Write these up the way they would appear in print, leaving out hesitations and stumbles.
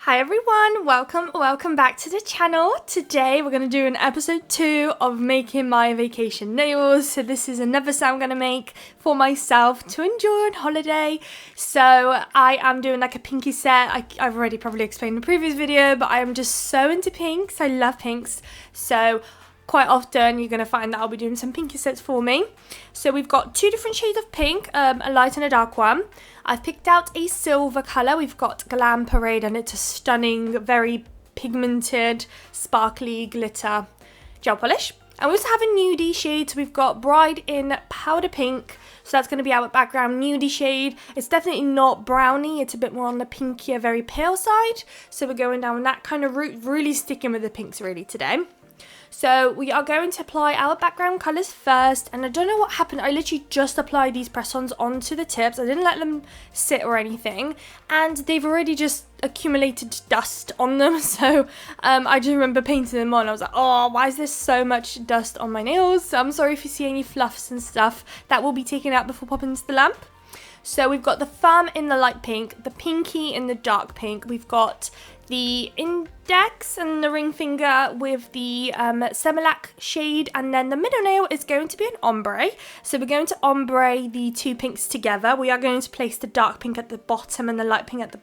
Hi everyone, welcome back to the channel. Today we're going to do an episode 2 of making my vacation nails. So this is another set I'm going to make for myself to enjoy on holiday. So I am doing like a pinky set. I've already probably explained in the previous video, but I am just so into pinks. I love pinks. So quite often you're going to find that I'll be doing some pinky sets for me. So we've got two different shades of pink, a light and a dark one. I've picked out a silver colour. We've got Glam Parade and it's a stunning, very pigmented, sparkly glitter gel polish. And we also have a nudie shade. So we've got Bride in powder pink. So that's going to be our background nudie shade. It's definitely not brownie. It's a bit more on the pinkier, very pale side. So we're going down that kind of route, really sticking with the pinks really today. So we are going to apply our background colours first, and I don't know what happened, I literally just applied these press-ons onto the tips. I didn't let them sit or anything, and they've already just accumulated dust on them. So I just remember painting them on. I was like, oh, why is there so much dust on my nails? So I'm sorry if you see any fluffs and stuff. That will be taken out before popping into the lamp. So we've got the thumb in the light pink, the pinky in the dark pink. We've got the index and the ring finger with the semilac shade, and then the middle nail is going to be an ombre. So we're going to ombre the two pinks together. We are going to place the dark pink at the bottom and the light pink at the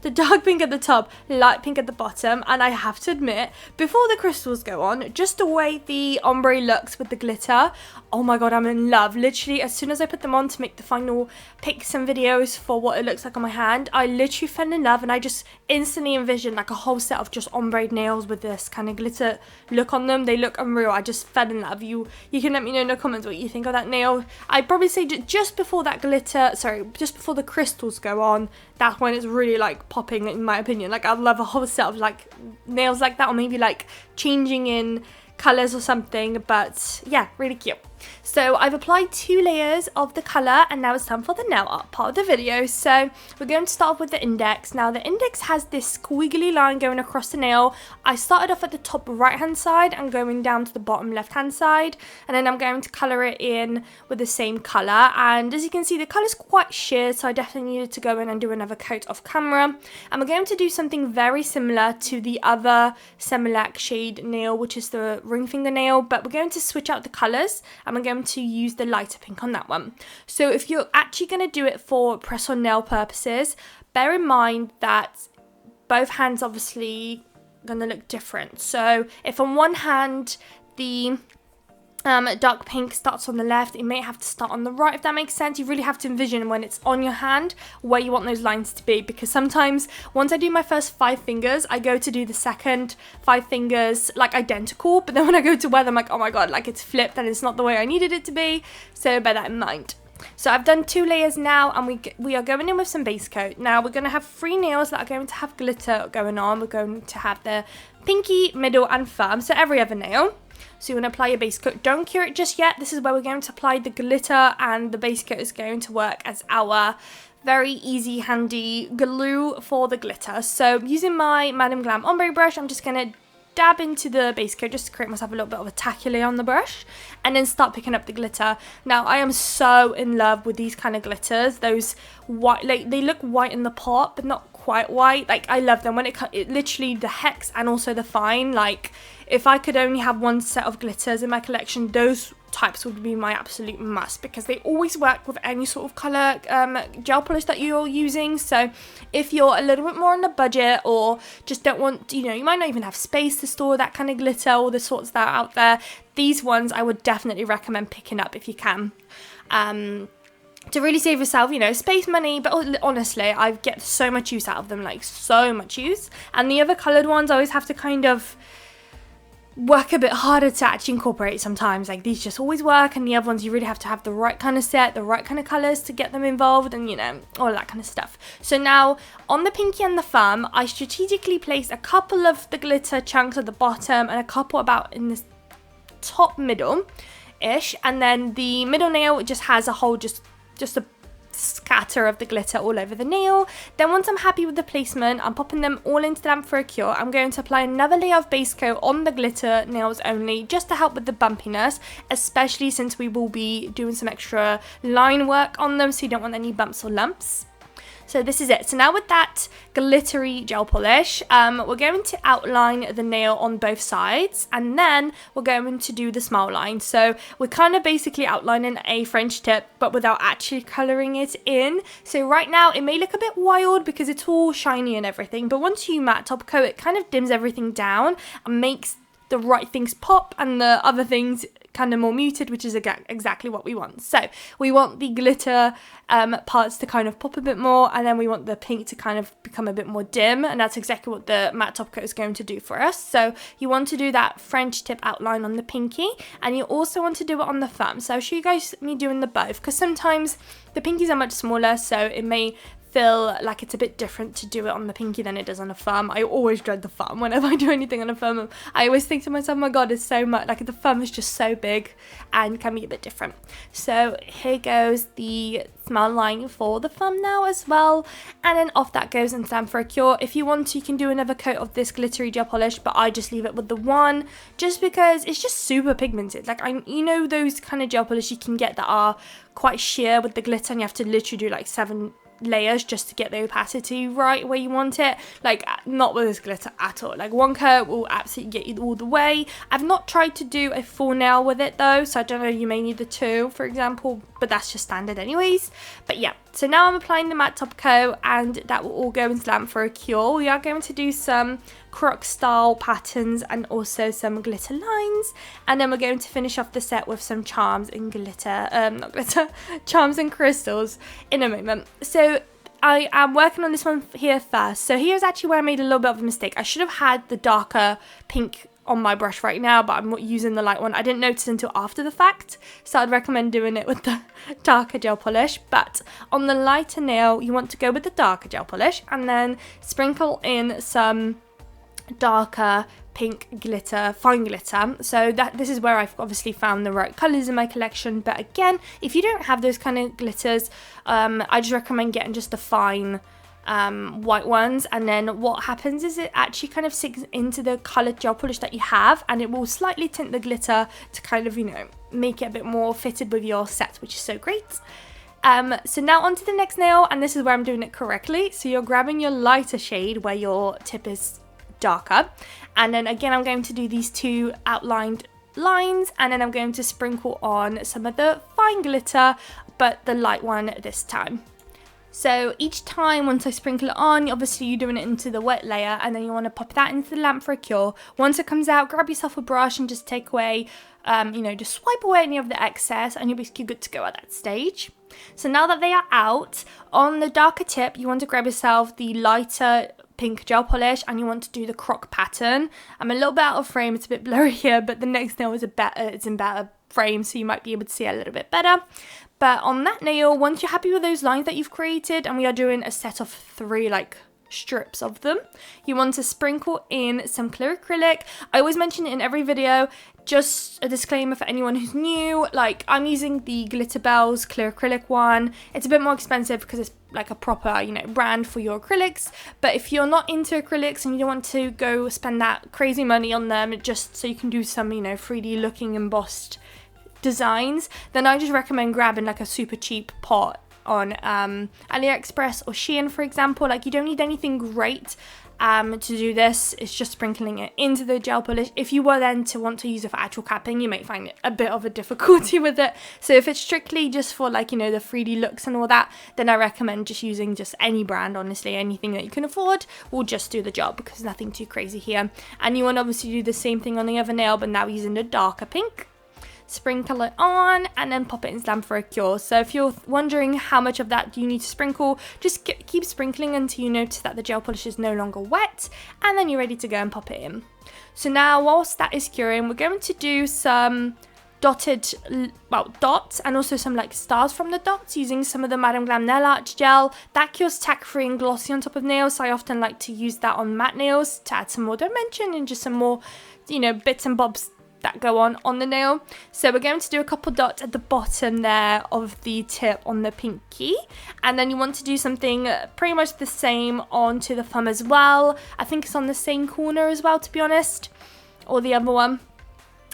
the dark pink at the top, light pink at the bottom. And I have to admit, before the crystals go on, just the way the ombre looks with the glitter, oh my god, I'm in love. Literally, as soon as I put them on to make the final pics and videos for what it looks like on my hand, I literally fell in love, and I just instantly envisioned like a whole set of just ombre nails with this kind of glitter look on them. They look unreal. I just fell in love. You can let me know in the comments what you think of that nail. I'd probably say just before that glitter, just before the crystals go on, that's when it's really like popping, in my opinion. Like, I'd love a whole set of like nails like that, or maybe like changing in colours or something. But yeah, really cute. So I've applied 2 layers of the colour, and now it's time for the nail art part of the video. So we're going to start off with the index. Now the index has this squiggly line going across the nail. I started off at the top right hand side and going down to the bottom left hand side, and then I'm going to colour it in with the same colour. And as you can see, the colour is quite sheer, so I definitely needed to go in and do another coat off camera. And we're going to do something very similar to the other semilac shade nail, which is the ring finger nail, but we're going to switch out the colours. I'm going to use the lighter pink on that one. So if you're actually going to do it for press on nail purposes, bear in mind that both hands obviously going to look different. So if on one hand the dark pink starts on the left, it may have to start on the right, if that makes sense. You really have to envision when it's on your hand where you want those lines to be, because sometimes once I do my first 5 fingers, I go to do the second 5 fingers like identical, but then when I go to wear them, I'm like, oh my god, like it's flipped and it's not the way I needed it to be. So bear that in mind. So I've done 2 layers now, and we are going in with some base coat. Now we're going to have 3 nails that are going to have glitter going on. We're going to have the pinky, middle and thumb, so every other nail. So you want to apply your base coat. Don't cure it just yet. This is where we're going to apply the glitter, and the base coat is going to work as our very easy, handy glue for the glitter. So using my Madam Glam ombre brush, I'm just going to dab into the base coat just to create myself a little bit of a tacky layer on the brush, and then start picking up the glitter. Now I am so in love with these kind of glitters. Those white, like they look white in the pot, but not quite white. Like, I love them when it literally the hex and also the fine. Like, if I could only have one set of glitters in my collection, those types would be my absolute must, because they always work with any sort of colour gel polish that you're using. So if you're a little bit more on the budget, or just don't want, you might not even have space to store that kind of glitter, or the sorts that are out there, these ones I would definitely recommend picking up if you can. To really save yourself, space, money, but honestly, I get so much use out of them, like so much use. And the other coloured ones, I always have to kind of work a bit harder to actually incorporate sometimes. Like, these just always work, and the other ones you really have to have the right kind of set, the right kind of colours to get them involved, and all that kind of stuff. So now on the pinky and the thumb, I strategically placed a couple of the glitter chunks at the bottom and a couple about in this top middle ish, and then the middle nail just has a whole just a scatter of the glitter all over the nail. Then once I'm happy with the placement, I'm popping them all into the lamp for a cure. I'm going to apply another layer of base coat on the glitter nails only, just to help with the bumpiness, especially since we will be doing some extra line work on them, so you don't want any bumps or lumps. So this is it. So now with that glittery gel polish, we're going to outline the nail on both sides, and then we're going to do the smile line. So we're kind of basically outlining a French tip, but without actually colouring it in. So right now it may look a bit wild because it's all shiny and everything, but once you matte top coat, it kind of dims everything down and makes the right things pop and the other things kind of more muted, which is exactly what we want. So we want the glitter parts to kind of pop a bit more, and then we want the pink to kind of become a bit more dim, and that's exactly what the matte top coat is going to do for us. So you want to do that French tip outline on the pinky, and you also want to do it on the thumb. So I'll show you guys me doing the both, because sometimes the pinkies are much smaller, so it may feel like it's a bit different to do it on the pinky than it does on a thumb. I always dread the thumb whenever I do anything on a thumb. I always think to myself, oh my god, it's so much, like the thumb is just so big and can be a bit different. So here goes the smile line for the thumb now as well, and then off that goes and Slam for a Cure. If you want to, you can do another coat of this glittery gel polish, but I just leave it with the one just because it's just super pigmented. Like, you know those kind of gel polish you can get that are quite sheer with the glitter, and you have to literally do like 7 layers just to get the opacity right where you want it. Like, not with this glitter at all. Like, one coat will absolutely get you all the way. I've not tried to do a full nail with it though, so I don't know, you may need the 2 for example, but that's just standard anyways. But yeah, so now I'm applying the matte top coat, and that will all go and Slam for a Cure. We are going to do some croc style patterns and also some glitter lines, and then we're going to finish off the set with some charms and charms and crystals in a moment. So I am working on this one here first. So here's actually where I made a little bit of a mistake. I should have had the darker pink on my brush right now, but I'm not using the light one. I didn't notice until after the fact, so I'd recommend doing it with the darker gel polish. But on the lighter nail, you want to go with the darker gel polish and then sprinkle in some darker pink glitter, fine glitter. So this is where I've obviously found the right colours in my collection, but again, if you don't have those kind of glitters, I just recommend getting just the fine white ones, and then what happens is it actually kind of sinks into the coloured gel polish that you have, and it will slightly tint the glitter to kind of, you know, make it a bit more fitted with your set, which is so great. So now on to the next nail, and this is where I'm doing it correctly. So you're grabbing your lighter shade where your tip is darker, and then again I'm going to do these 2 outlined lines, and then I'm going to sprinkle on some of the fine glitter, but the light one this time. So each time once I sprinkle it on, obviously you're doing it into the wet layer, and then you want to pop that into the lamp for a cure. Once it comes out, grab yourself a brush and just take away, you know, just swipe away any of the excess, and you're basically good to go at that stage. So now that they are out, on the darker tip, you want to grab yourself the lighter pink gel polish, and you want to do the croc pattern. I'm a little bit out of frame, it's a bit blurry here, but the next nail is it's in better frame, so you might be able to see it a little bit better. But on that nail, once you're happy with those lines that you've created, and we are doing a set of 3 like strips of them, you want to sprinkle in some clear acrylic. I always mention it in every video, just a disclaimer for anyone who's new, like I'm using the Glitter Bells clear acrylic one. It's a bit more expensive because it's like a proper, you know, brand for your acrylics, but if you're not into acrylics and you don't want to go spend that crazy money on them just so you can do some, you know, 3D looking embossed designs, then I just recommend grabbing like a super cheap pot on AliExpress or Shein, for example. Like, you don't need anything great to do this. It's just sprinkling it into the gel polish. If you were then to want to use it for actual capping, you might find it a bit of a difficulty with it. So if it's strictly just for, like, you know, the 3D looks and all that, then I recommend just using just any brand. Honestly, anything that you can afford will just do the job, because nothing too crazy here. And you want to obviously do the same thing on the other nail, but now using the darker pink. Sprinkle it on and then pop it in Slam for a Cure. So if you're wondering how much of that do you need to sprinkle, just keep sprinkling until you notice that the gel polish is no longer wet, and then you're ready to go and pop it in. So now whilst that is curing, we're going to do some dots and also some like stars from the dots using some of the Madam Glam Nail Art gel. That cures tack free and glossy on top of nails, so I often like to use that on matte nails to add some more dimension and just some more, you know, bits and bobs that go on the nail. So we're going to do a couple dots at the bottom there of the tip on the pinky, and then you want to do something pretty much the same onto the thumb as well. I think it's on the same corner as well, to be honest, or the other one.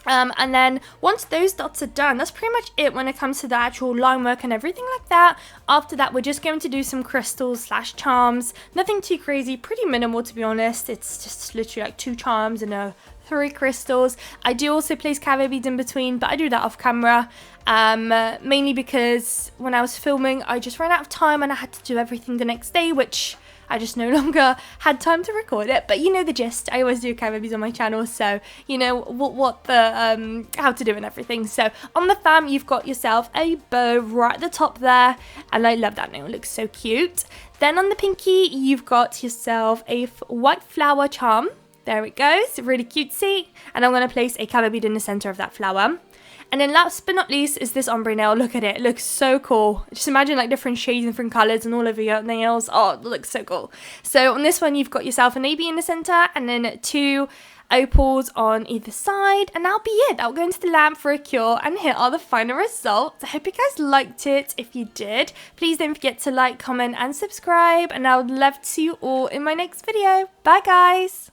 And then once those dots are done, that's pretty much it when it comes to the actual line work and everything like that. After that, we're just going to do some crystals / charms. Nothing too crazy, pretty minimal to be honest. It's just literally like 2 charms and 3 crystals. I do also place cavo beads in between, but I do that off camera. Mainly because when I was filming, I just ran out of time and I had to do everything the next day, which I just no longer had time to record it, but you know the gist. I always do cavo beads on my channel, so you know what the how to do and everything. So on the thumb, you've got yourself a bow right at the top there, and I love that nail. It looks so cute. Then on the pinky, you've got yourself a white flower charm. There it goes, really cutesy. And I'm going to place a cavo bead in the center of that flower. And then last but not least is this ombre nail. Look at it. It looks so cool. Just imagine like different shades and different colours and all over your nails. Oh, it looks so cool. So on this one, you've got yourself an AB in the centre and then 2 opals on either side. And that'll be it. That'll go into the lamp for a cure. And here are the final results. I hope you guys liked it. If you did, please don't forget to like, comment and subscribe. And I would love to see you all in my next video. Bye guys.